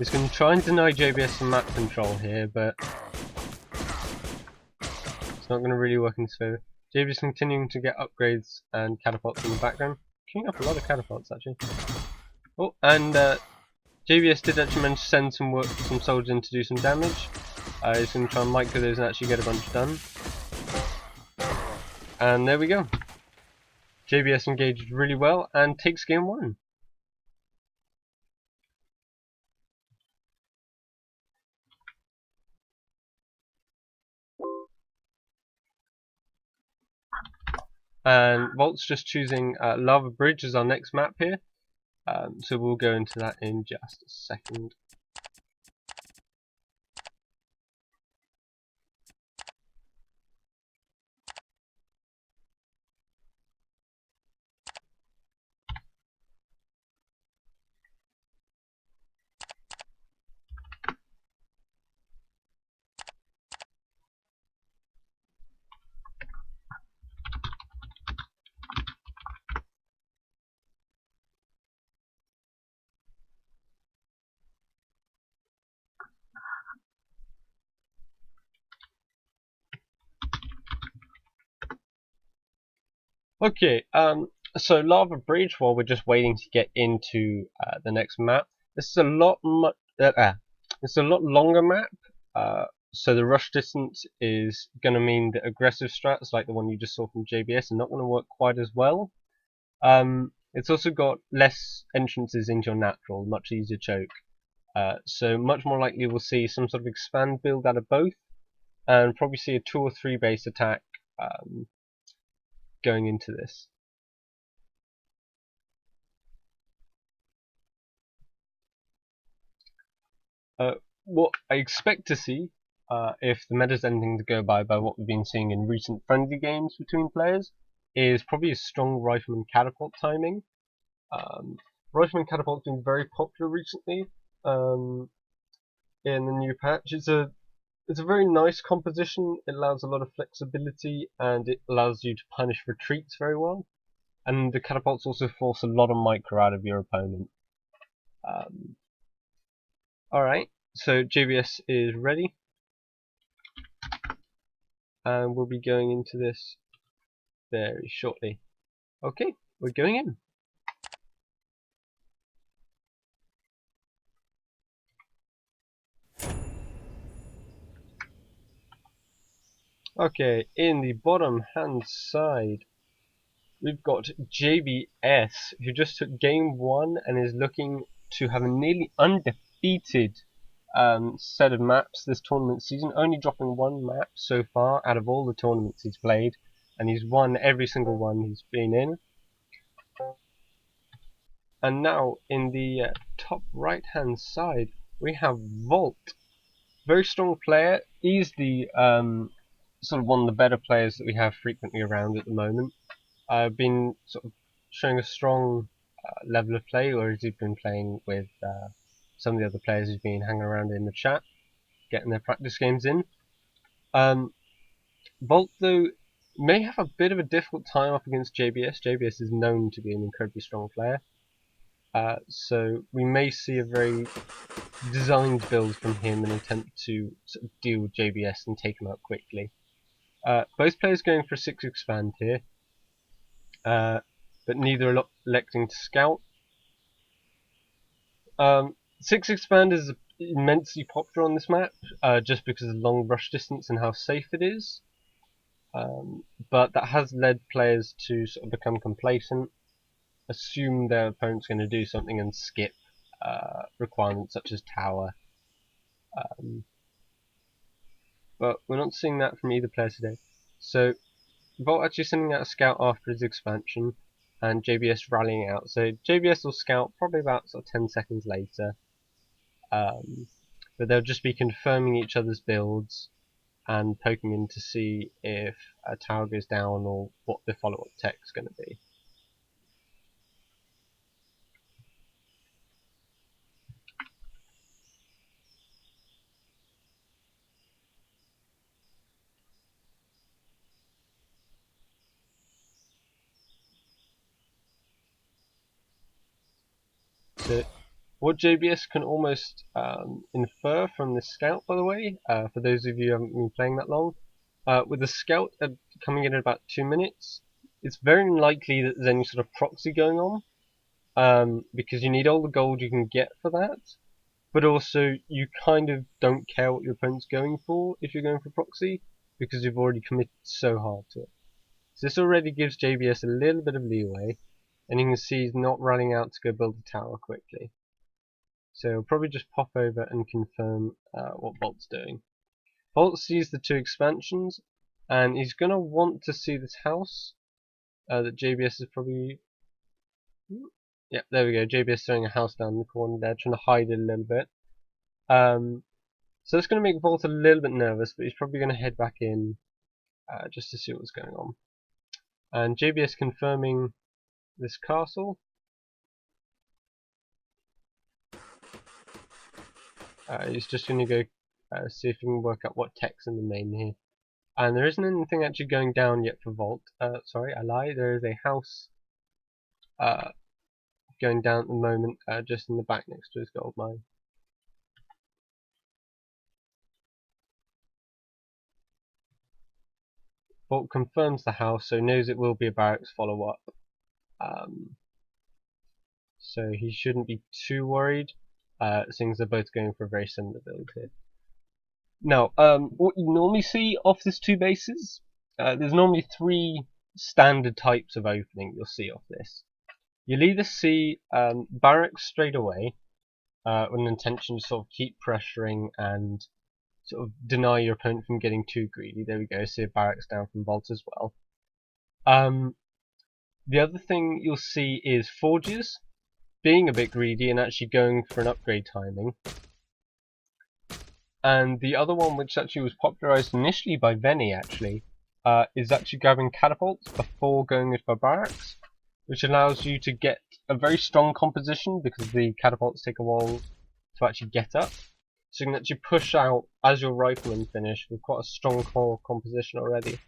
It's going to try and deny JBS some map control here, but it's not going to really work in his favour. JBS continuing to get upgrades and catapults in the background. Queuing up a lot of catapults actually. Oh, and JBS did actually manage to send some soldiers in to do some damage. He's going to try and micro those and actually get a bunch done. And there we go. JBS engaged really well and takes game 1. And VoLt's just choosing Lava Bridge as our next map here. So we'll go into that in just a second. Okay, so Lava Bridge, while we're just waiting to get into the next map, this is a lot it's a lot longer map, so the rush distance is going to mean that aggressive strats like the one you just saw from JBS are not going to work quite as well. It's also got less entrances into your natural, much easier choke, so much more likely we'll see some sort of expand build out of both, and probably see a 2 or 3 base attack going into this. What I expect to see, if the meta's anything to go by what we've been seeing in recent friendly games between players, is probably a strong rifleman catapult timing. Rifleman catapult's been very popular recently in the new patch. It's a very nice composition. It allows a lot of flexibility and it allows you to punish retreats very well. And the catapults also force a lot of micro out of your opponent. Alright, so JBS is ready. And we'll be going into this very shortly. Okay, we're going in. Okay, in the bottom hand side, we've got JBS, who just took game 1 and is looking to have a nearly undefeated set of maps this tournament season, only dropping 1 map so far out of all the tournaments he's played, and he's won every single one he's been in. And now in the top right hand side we have VoLt, very strong player. He's the sort of one of the better players that we have frequently around at the moment. Been sort of showing a strong level of play, or has he been playing with some of the other players who's been hanging around in the chat, getting their practice games in. VoLt though may have a bit of a difficult time up against JBS. JBS is known to be an incredibly strong player, so we may see a very designed build from him in an attempt to sort of deal with JBS and take him out quickly. Both players going for a 6 expand here, but neither are electing to scout. 6 expand is immensely popular on this map, just because of the long rush distance and how safe it is. But that has led players to sort of become complacent, assume their opponent's going to do something and skip requirements such as tower. But we're not seeing that from either player today. So VoLt actually sending out a scout after his expansion, and JBS rallying out. So JBS will scout probably about sort of 10 seconds later, but they'll just be confirming each other's builds and poking in to see if a tower goes down or what the follow-up tech is going to be. So What JBS can almost infer from this scout, by the way, for those of you who haven't been playing that long, with the scout coming in about 2 minutes, it's very unlikely that there's any sort of proxy going on, because you need all the gold you can get for that, but also you kind of don't care what your opponent's going for if you're going for proxy, because you've already committed so hard to it. So this already gives JBS a little bit of leeway, and you can see he's not running out to go build a tower quickly. So we'll probably just pop over and confirm what VoLt's doing. VoLt sees the 2 expansions, and he's going to want to see this house that JBS is probably... Yeah, there we go. JBS throwing a house down the corner there, trying to hide it a little bit. So that's going to make VoLt a little bit nervous, but he's probably going to head back in just to see what's going on. And JBS confirming this castle. He's just going to go see if he can work out what tech's in the main here. And there isn't anything actually going down yet for VoLt. Sorry, I lied. There is a house going down at the moment, just in the back next to his gold mine. VoLt confirms the house, so knows it will be a barracks follow-up. So he shouldn't be too worried, seeing they're both going for a very similar build here. Now, what you normally see off this 2 bases, there's normally 3 standard types of opening you'll see off this. You'll either see barracks straight away, with an intention to sort of keep pressuring and sort of deny your opponent from getting too greedy. There we go, see a barracks down from VoLt as well. The other thing you'll see is forges being a bit greedy and actually going for an upgrade timing. And the other one, which actually was popularized initially by Venny actually, is actually grabbing catapults before going for barracks, which allows you to get a very strong composition because the catapults take a while to actually get up. So you can actually push out as your riflemen finish with quite a strong core composition already.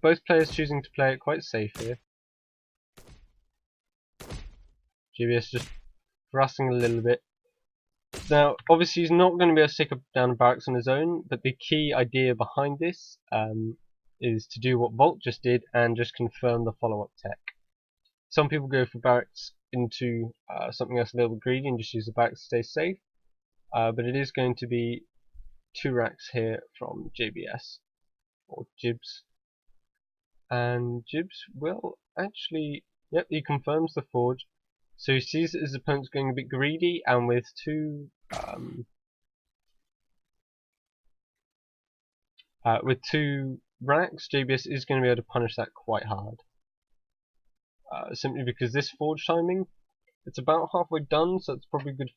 Both players choosing to play it quite safe here. JBS just thrusting a little bit. Now, obviously he's not going to be able to take down a barracks on his own, but the key idea behind this is to do what VoLt just did and just confirm the follow-up tech. Some people go for barracks into something else a little bit greedy and just use the barracks to stay safe, but it is going to be 2 racks here from JBS, or Jibs. And Jibs will actually, yep, he confirms the forge. So he sees that his opponent's going a bit greedy, and with 2 racks, JBS is going to be able to punish that quite hard. Simply because this forge timing, it's about halfway done, so it's probably good.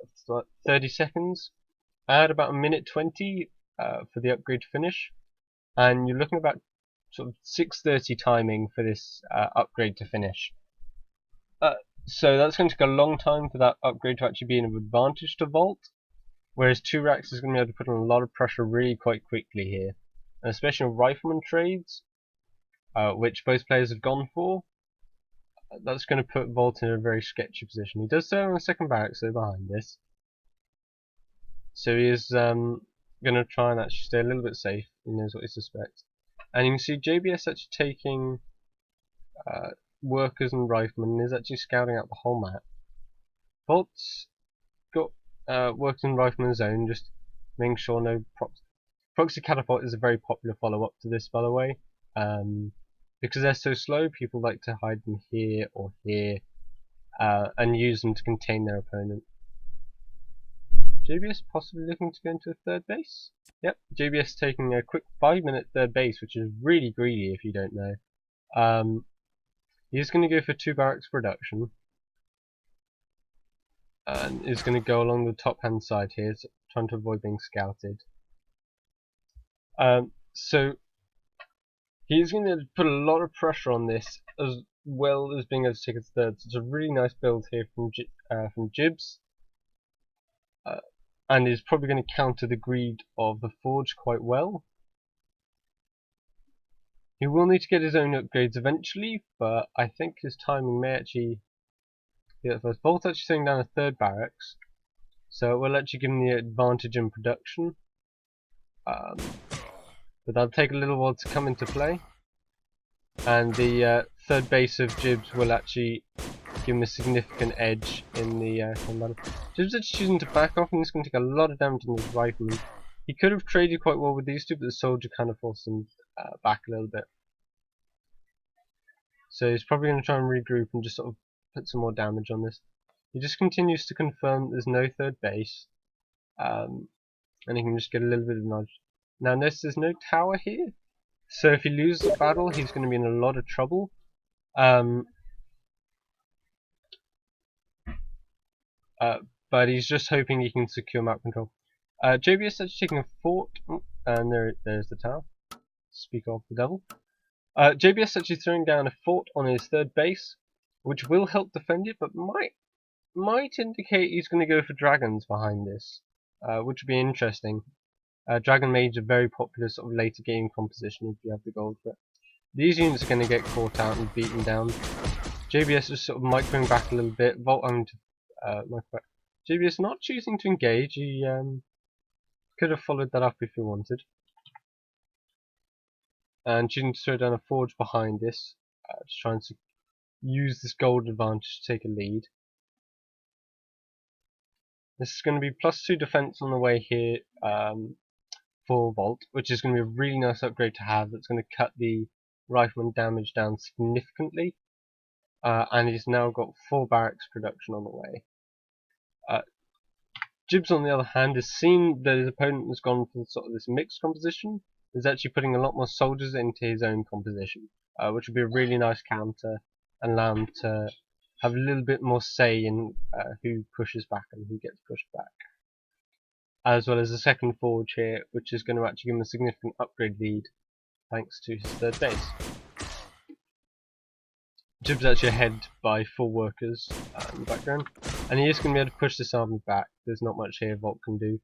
It's like 30 seconds. Add about 1:20 for the upgrade to finish, and you're looking about sort of 6:30 timing for this upgrade to finish. So that's going to take a long time for that upgrade to actually be an advantage to VoLt, whereas 2 racks is going to be able to put on a lot of pressure really quite quickly here, and especially on rifleman trades, which both players have gone for. That's going to put VoLt in a very sketchy position. He does so on the second barracks though behind this, so he is going to try and actually stay a little bit safe. He knows what he suspects, and you can see JBS actually taking workers and riflemen and is actually scouting out the whole map. VoLt's got workers and riflemen of his own, just making sure no proxy catapult is a very popular follow-up to this, by the way. Because they're so slow, people like to hide them here or here and use them to contain their opponent. JBS possibly looking to go into a 3rd base? Yep, JBS taking a quick 5-minute 3rd base, which is really greedy if you don't know. He's going to go for 2 barracks production, and is going to go along the top hand side here, so trying to avoid being scouted. So he's going to put a lot of pressure on this, as well as being able to take its 3rd. So it's a really nice build here from Jibs, and is probably going to counter the greed of the forge quite well. He will need to get his own upgrades eventually, but I think his timing may actually Yeah, first. VoLt's actually throwing down a third barracks, so it will actually give him the advantage in production. But that'll take a little while to come into play. And the third base of Jibs will actually give him a significant edge in the combat. Jibs actually choosing to back off, and he's going to take a lot of damage on his rifleman. He could have traded quite well with these two, but the soldier kind of forced him back a little bit. So he's probably going to try and regroup and just sort of put some more damage on this. He just continues to confirm that there's no third base, and he can just get a little bit of nudge. Now notice there's no tower here, so if he loses the battle, he's going to be in a lot of trouble. But he's just hoping he can secure map control. JBS actually taking a fort, and there's the tower. Speak of the devil. JBS actually throwing down a fort on his third base, which will help defend it, but might indicate he's going to go for dragons behind this, which would be interesting. Dragon Mage is a very popular sort of later game composition if you have the gold for it. These units are going to get caught out and beaten down. JBS is sort of microing back a little bit. VoLt JBS not choosing to engage. He could have followed that up if he wanted. And choosing to throw down a forge behind this, just trying to use this gold advantage to take a lead. This is going to be +2 defense on the way here for VoLt, which is going to be a really nice upgrade to have. That's going to cut the rifleman damage down significantly, and he's now got 4 barracks production on the way. Jibs, on the other hand, has seen that his opponent has gone for sort of this mixed composition. Is actually putting a lot more soldiers into his own composition, which would be a really nice counter and allow him to have a little bit more say in who pushes back and who gets pushed back. As well as a second forge here, which is going to actually give him a significant upgrade lead thanks to his third base. Jib's actually ahead by 4 workers in the background, and he is going to be able to push this army back. There's not much here VoLt can do.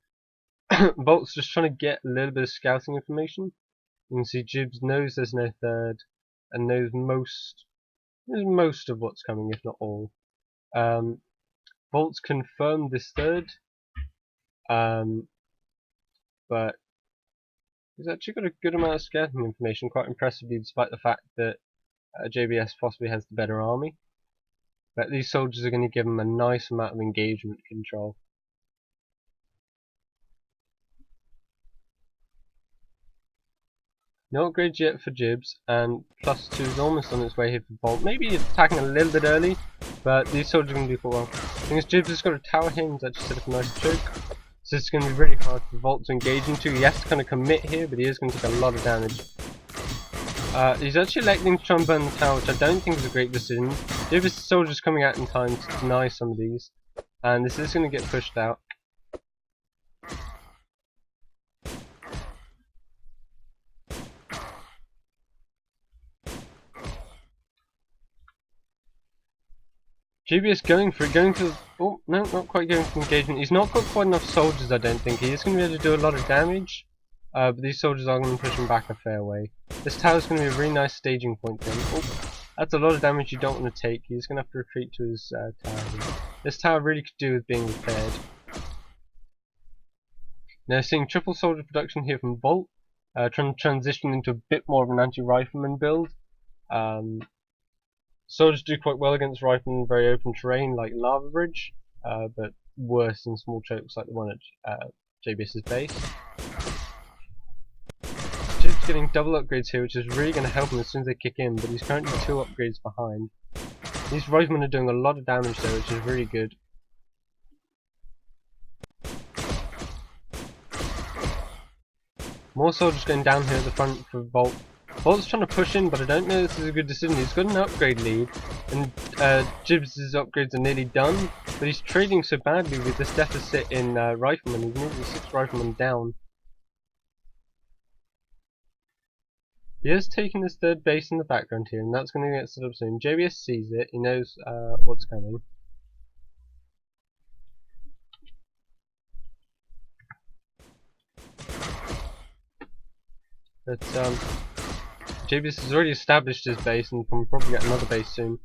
VoLt's just trying to get a little bit of scouting information. You can see Jibs knows there's no third, and knows most of what's coming, if not all. VoLt's confirmed this third, but he's actually got a good amount of scouting information, quite impressively, despite the fact that JBS possibly has the better army. But these soldiers are going to give him a nice amount of engagement control. No upgrades yet for Jibs, and +2 is almost on its way here for VoLt. Maybe he's attacking a little bit early, but these soldiers are going to do quite well. The thing is, Jibs has got a tower here, he's actually set up a nice choke. So it's going to be really hard for VoLt to engage into. He has to kind of commit here, but he is going to take a lot of damage. He's actually electing to try and burn the tower, which I don't think is a great decision. Jibs' soldiers coming out in time to deny some of these, and this is going to get pushed out. JBS going for it, oh no, not quite going for engagement. He's not got quite enough soldiers, I don't think. He is going to be able to do a lot of damage, but these soldiers are going to push him back a fair way. This tower is going to be a really nice staging point for him. Oh, that's a lot of damage you don't want to take. He's going to have to retreat to his tower. This tower really could do with being repaired. Now seeing triple soldier production here from VoLt, trying to transition into a bit more of an anti-rifleman build. Soldiers do quite well against riflemen in very open terrain like Lava Bridge, but worse in small chokes like the one at JBS's base. Jib's getting double upgrades here, which is really going to help him as soon as they kick in, but he's currently 2 upgrades behind. These riflemen are doing a lot of damage though, which is really good. More soldiers going down here at the front for VoLt. VoLt's trying to push in, but I don't know if this is a good decision. He's got an upgrade lead, and Jibs' upgrades are nearly done, but he's trading so badly with this deficit in riflemen. He's moving 6 riflemen down. He is taking his third base in the background here, and that's going to get set up soon. JBS sees it, he knows what's coming. But JBS has already established his base and can probably get another base soon.